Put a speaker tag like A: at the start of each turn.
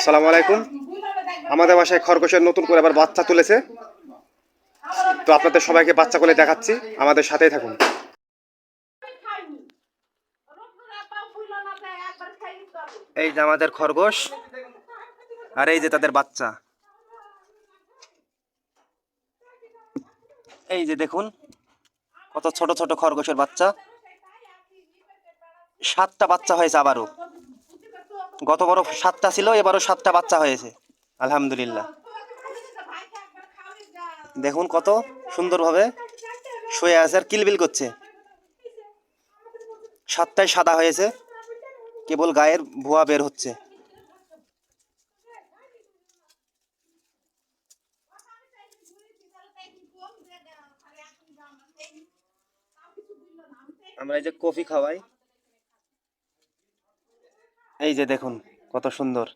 A: আসসালামু আলাইকুম। আমাদের বাসায় খরগোশের নতুন করে আবার বাচ্চা তুলেছে। তো আপনাদের সবাইকে বাচ্চা কোলে দেখাচ্ছি, আমাদের সাথেই থাকুন। এই যে আমাদের খরগোশ, আর এই যে তাদের বাচ্চা। এই যে দেখুন কত ছোট ছোট খরগোশের বাচ্চা। 7টা বাচ্চা হয়েছে আবারও। গতবারও 7টা ছিল, এবারও 7টা বাচ্চা হয়েছে, আলহামদুলিল্লাহ। দেখুন কত সুন্দরভাবে শুয়ে আছে আর কিলবিল করছে। 7টাই সাদা হয়েছে, কেবল গায়ের ভুয়া বের হচ্ছে। আমরা এই যে কফি খাওয়াই, এই যে দেখুন কত সুন্দর।